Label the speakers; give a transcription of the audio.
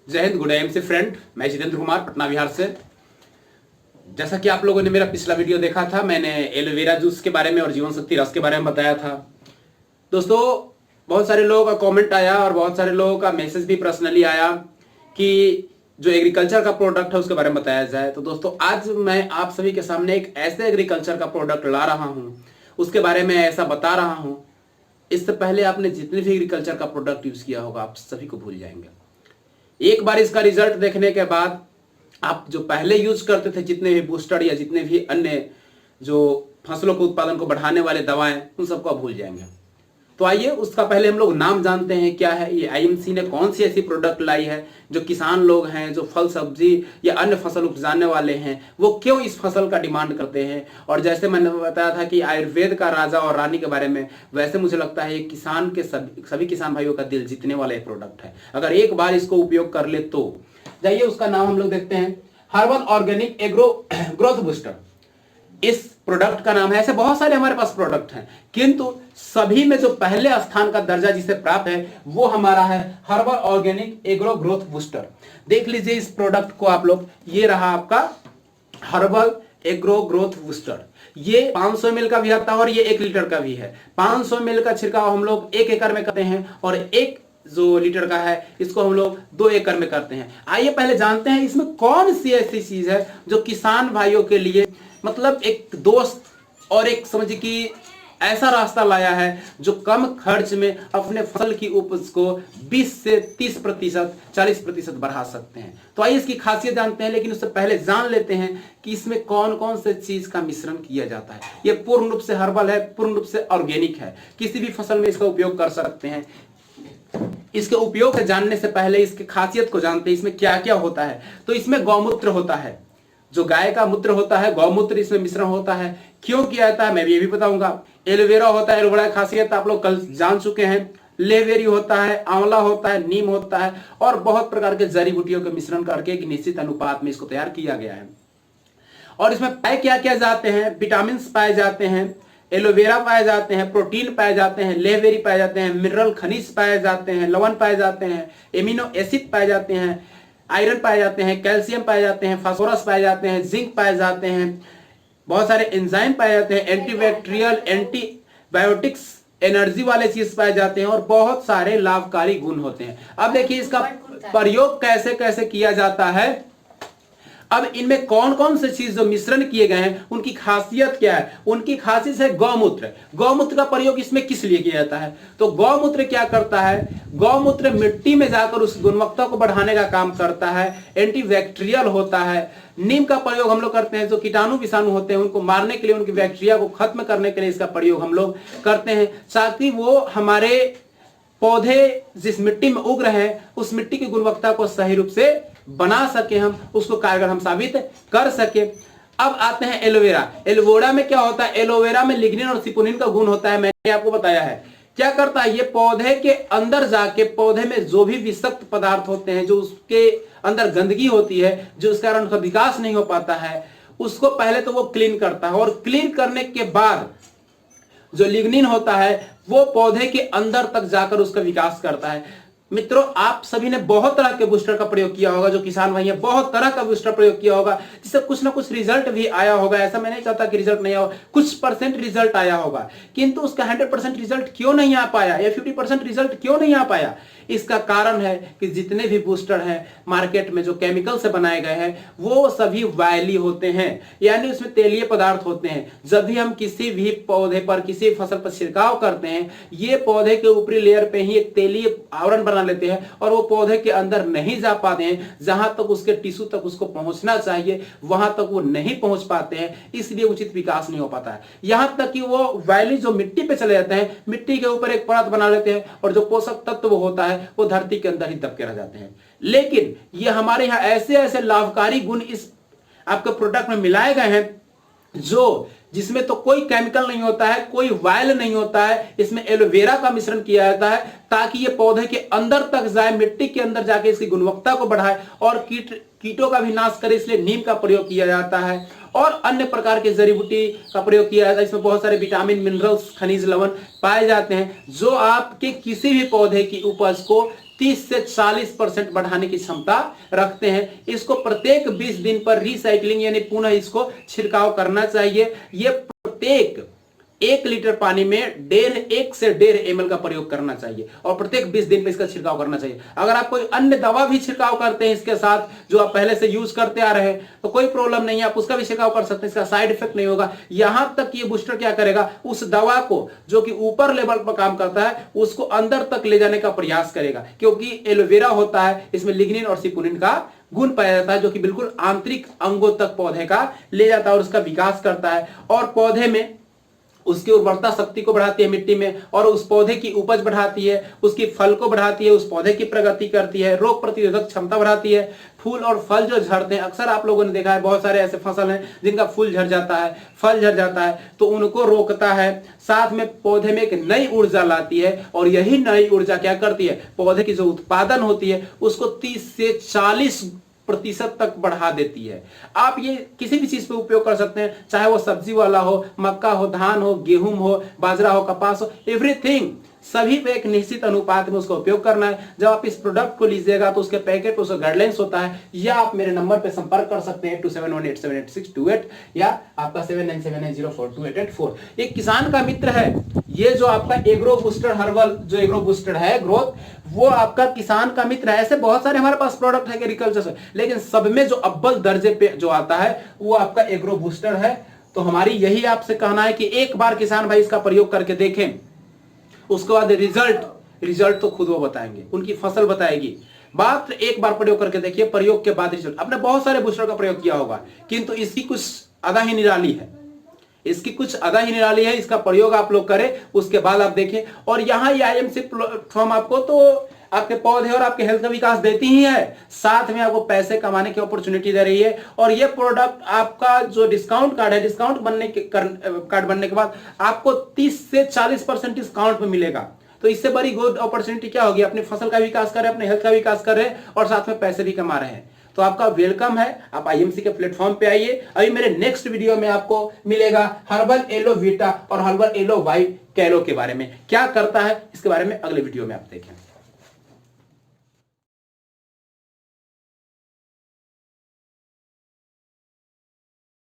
Speaker 1: जय Hind, good M से friend. मैं जितेंद्र कुमार, पटना बिहार से। जैसा कि आप लोगों ने मेरा पिछला वीडियो देखा था, मैंने एलोवेरा जूस के बारे में और जीवन शक्ति रस के बारे में बताया था। दोस्तों, बहुत सारे लोगों का कमेंट आया और बहुत सारे लोगों का मैसेज भी पर्सनली आया कि जो एग्रीकल्चर का प्रोडक्ट है उसके बारे में बताया जाए। तो दोस्तों, आज मैं आप सभी के सामने एक ऐसे एग्रीकल्चर का प्रोडक्ट ला रहा हूं, उसके बारे में ऐसा बता रहा हूं। इससे पहले आपने जितने भी एग्रीकल्चर का प्रोडक्ट यूज किया होगा, आप सभी को भूल जाएंगे। एक बार इसका रिजल्ट देखने के बाद आप जो पहले यूज करते थे, जितने भी बूस्टर या जितने भी अन्य जो फसलों के उत्पादन को बढ़ाने वाले दवाएं, उन सबको आप भूल जाएंगे। तो आइए उसका पहले हम लोग नाम जानते हैं क्या है। ये आईएमसी ने कौन सी ऐसी प्रोडक्ट लाई है जो किसान लोग हैं, जो फल सब्जी या अन्य फसल उपजाने वाले हैं, वो क्यों इस फसल का डिमांड करते हैं। और जैसे मैंने बताया था कि आयुर्वेद का राजा और रानी के बारे में, वैसे मुझे लगता है किसान के सभी किसान भाइयों का दिल जीतने वाला एक प्रोडक्ट है। अगर एक बार इसको उपयोग कर ले तो जाइए उसका नाम हम लोग देखते हैं, herbal organic agro growth booster. इस प्रोडक्ट का नाम है। ऐसे बहुत सारे हमारे पास प्रोडक्ट हैं, किंतु सभी में जो पहले स्थान का दर्जा जिसे प्राप्त है वो हमारा है herbal organic agro growth booster. देख लीजिए इस प्रोडक्ट को आप लोग, ये रहा आपका हर्बल एग्रो ग्रोथ बूस्टर। ये 500 ml का भी आता है और ये 1 लीटर का भी है। 500 ml का छिड़काव हम लोग 1 एकड़ में करते हैं और 1 जो लीटर का है इसको हम लोग 2 एकड़ में करते हैं। आइए पहले जानते हैं इसमें कौन सी ऐसी चीज है जो किसान भाइयों के लिए मतलब एक दोस्त और एक समझिए कि ऐसा रास्ता लाया है जो कम खर्च में अपने फसल की उपज को 20 से 30%, 40% बढ़ा सकते हैं। तो आइए इसकी खासियत जानते हैं, लेकिन उससे पहले जान लेते हैं कि इसमें कौन कौन से चीज का मिश्रण किया जाता है। यह पूर्ण रूप से हर्बल है, पूर्ण रूप से ऑर्गेनिक है, किसी भी फसल में इसका उपयोग कर सकते हैं। इसके उपयोग से जानने से पहले इसकी खासियत को जानते हैं, इसमें क्या क्या होता है। तो इसमें गौमूत्र होता है, जो गाय का मूत्र होता है, गौमूत्र इसमें मिश्रण होता है। क्यों किया जाता है मैं ये भी बताऊंगा। एलोवेरा होता है, एलोवेरा खासियत आप लोग कल जान चुके हैं। लेवेरी होता है, आंवला होता है, नीम होता है और बहुत प्रकार के जड़ी बूटियों के मिश्रण करके एक निश्चित अनुपात में इसको तैयार किया गया है। और इसमें पाए क्या क्या जाते हैं, विटामिन पाए जाते हैं, एलोवेरा पाए जाते हैं, प्रोटीन पाए जाते हैं, लेवेरी पाए जाते हैं, मिनरल खनिज पाए जाते हैं, लवण पाए जाते हैं, एमिनो एसिड पाए जाते हैं, आयरन पाए जाते हैं, कैल्शियम पाए जाते हैं, फास्फोरस पाए जाते हैं, जिंक पाए जाते हैं, बहुत सारे एंजाइम पाए जाते हैं, एंटीबैक्टीरियल, एंटीबायोटिक्स, एनर्जी वाले चीज पाए जाते हैं और बहुत सारे लाभकारी गुण होते हैं। अब देखिए इसका प्रयोग कैसे कैसे किया जाता है। अब इनमें कौन कौन से चीज जो मिश्रण किए गए हैं उनकी खासियत क्या है। उनकी खासियत है गौमूत्र। गौमूत्र का प्रयोग इसमें किस लिए किया जाता है, तो गौमूत्र क्या करता है, गौमूत्र मिट्टी में जाकर उस गुणवत्ता को बढ़ाने का काम करता है, एंटीबैक्टीरियल होता है। नीम का प्रयोग हम लोग करते हैं, जो कीटाणु विषाणु होते हैं उनको मारने के लिए, उनकी बैक्टीरिया को खत्म करने के लिए इसका प्रयोग हम लोग करते हैं, ताकि वो हमारे पौधे जिस मिट्टी में उग रहे हैं उस मिट्टी की गुणवत्ता को सही रूप से बना सके, हम उसको कारगर हम साबित कर सके। अब आते हैं एलोवेरा। एलोवेरा में क्या होता है, एलोवेरा में लिग्निन और सिपोनिन का गुण होता है, मैंने आपको बताया है। क्या करता है, ये पौधे के अंदर जाके पौधे में जो भी विषाक्त पदार्थ होते हैं, जो उसके अंदर गंदगी होती है, जो उस कारण उसका विकास नहीं हो पाता है, उसको पहले तो वो क्लीन करता है और क्लीन करने के बाद जो लिग्निन होता है वो पौधे के अंदर तक जाकर उसका विकास करता है। मित्रों, आप सभी ने बहुत तरह के बूस्टर का प्रयोग किया होगा, जो किसान भाई हैं बहुत तरह का बूस्टर प्रयोग किया होगा, जिससे कुछ ना कुछ रिजल्ट भी आया होगा। ऐसा मैं नहीं चाहता कि रिजल्ट नहीं आया हो, कुछ परसेंट रिजल्ट आया होगा, किंतु उसका 100% रिजल्ट क्यों नहीं आ पाया या 50% रिजल्ट क्यों नहीं आ पाया। इसका कारण है कि जितने भी बूस्टर हैं मार्केट में जो केमिकल से बनाए गए हैं वो सभी वायली होते हैं, यानी उसमें तेलीय पदार्थ होते हैं। जब भी हम किसी भी पौधे पर, किसी फसल पर छिड़काव करते हैं, ये पौधे के ऊपरी लेयर पे ही एक तेलीय आवरण बना लेते हैं और वो पौधे के अंदर नहीं जा पाते हैं। जहां तक उसके टिश्यू तक उसको पहुंचना चाहिए वहां तक वो नहीं पहुंच पाते हैं, इसलिए उचित विकास नहीं हो पाता है। यहां तक कि वो वायली जो मिट्टी पे चले जाते हैं, मिट्टी के ऊपर एक परत बना लेते हैं और जो पोषक तत्व होता है वो धरती के अंदर ही दबके रह जाते हैं। लेकिन ये हमारे यहां ऐसे ऐसे लाभकारी गुण इस आपके प्रोडक्ट में मिलाए गए हैं जो जिसमें तो कोई केमिकल नहीं होता है, कोई वायल नहीं होता है। इसमें एलोवेरा का मिश्रण किया जाता है ताकि ये पौधे के अंदर तक जाए, मिट्टी के अंदर जाके इसकी गुणवत्ता को बढ़ाए और कीटों का भी नाश करे, इसलिए नीम का प्रयोग किया जाता है और अन्य प्रकार के जड़ी बूटी का प्रयोग किया जाता है। इसमें बहुत सारे विटामिन, मिनरल्स, खनिज, लवण पाए जाते हैं जो आपके किसी भी पौधे की उपज को 30 से 40% बढ़ाने की क्षमता रखते हैं। इसको प्रत्येक 20 दिन पर रिसाइकलिंग यानी पुनः इसको छिड़काव करना चाहिए। ये प्रत्येक 1 लीटर पानी में 1 से 1.5 ml का प्रयोग करना चाहिए और प्रत्येक 20 दिन पे इसका छिड़काव करना चाहिए। अगर आप कोई अन्य दवा भी छिड़काव करते हैं इसके साथ जो आप पहले से यूज करते आ रहे हैं तो कोई प्रॉब्लम नहीं है, आप उसका भी छिड़काव कर सकते हैं, इसका साइड इफेक्ट नहीं होगा। यहां तक ये बूस्टर क्या करेगा, उस दवा को जो कि ऊपर लेवल पर काम करता है उसको अंदर तक ले जाने का प्रयास करेगा, क्योंकि एलोवेरा होता है इसमें लिग्निन और सिपुलिन का गुण पाया जाता है जो कि बिल्कुल आंतरिक अंगों तक पौधे का ले जाता है और उसका विकास करता है और पौधे में उसकी उर्वरता शक्ति को बढ़ाती है मिट्टी में और उस पौधे की उपज बढ़ाती है, उसकी फल को बढ़ाती है, उस पौधे की प्रगति करती है, रोग प्रतिरोधक क्षमता बढ़ाती है। फूल और फल जो झड़ते हैं, अक्सर आप लोगों ने देखा है बहुत सारे ऐसे फसल हैं जिनका फूल झड़ जाता है, फल झड़ जाता है, तो उनको रोकता है, साथ में पौधे में एक नई ऊर्जा लाती है और यही नई ऊर्जा क्या करती है, पौधे की जो उत्पादन होती है उसको 30 से 40% तक बढ़ा देती है। आप ये किसी भी चीज पे उपयोग कर सकते हैं, चाहे वो सब्जी वाला हो, मक्का हो, धान हो, गेहूं हो, बाजरा हो, कपास हो, एवरीथिंग सभी पे एक निश्चित अनुपात में उसका उपयोग करना है। जब आप इस प्रोडक्ट को लीजिएगा तो उसके पैकेट उसका गाइडलाइंस होता है, या आप मेरे नंबर पे संपर्क कर सकते हैं 2718788628 या आपका 7979042884। एक किसान का मित्र है ये जो आपका एग्रो बूस्टर हर्बल जो एग्रो बूस्टर है ग्रोथ, वो आपका किसान का मित्र है। ऐसे बहुत सारे हमारे पास प्रोडक्ट है एग्रीकल्चर से, लेकिन सब में जो अव्वल दर्जे पे जो आता है वो आपका एग्रो बूस्टर है। तो हमारी यही आपसे कहना है कि एक बार किसान भाई इसका प्रयोग करके देखें, उसके बाद रिजल्ट तो खुद वो बताएंगे, उनकी फसल बताएगी। मात्र एक बार प्रयोग करके देखिए, प्रयोग के बाद रिजल्ट। आपने बहुत सारे बूस्टर का प्रयोग किया होगा किंतु इसकी कुछ अदा ही निराली है, इसकी कुछ अदा ही निराली है। इसका प्रयोग आप लोग करें, उसके बाद आप देखें। और यहाँ आईएमसी प्लेटफॉर्म आपको तो आपके पौधे और आपके हेल्थ का विकास देती ही है, साथ में आपको पैसे कमाने की अपॉर्चुनिटी दे रही है। और ये प्रोडक्ट आपका जो डिस्काउंट कार्ड है, डिस्काउंट कार्ड बनने के बाद आपको 30 से 40% डिस्काउंट में मिलेगा। तो इससे बड़ी गुड अपॉर्चुनिटी क्या होगी, अपनी फसल का विकास कर रहे हैं, अपने हेल्थ का विकास कर रहे हैं और साथ में पैसे भी कमा रहे हैं। तो आपका वेलकम है, आप आईएमसी के प्लेटफॉर्म पे आइए। अभी मेरे नेक्स्ट वीडियो में आपको मिलेगा हर्बल एलो वीटा और हर्बल एलो वाई कैलो के बारे में, क्या करता है इसके बारे में अगले वीडियो में आप देखें।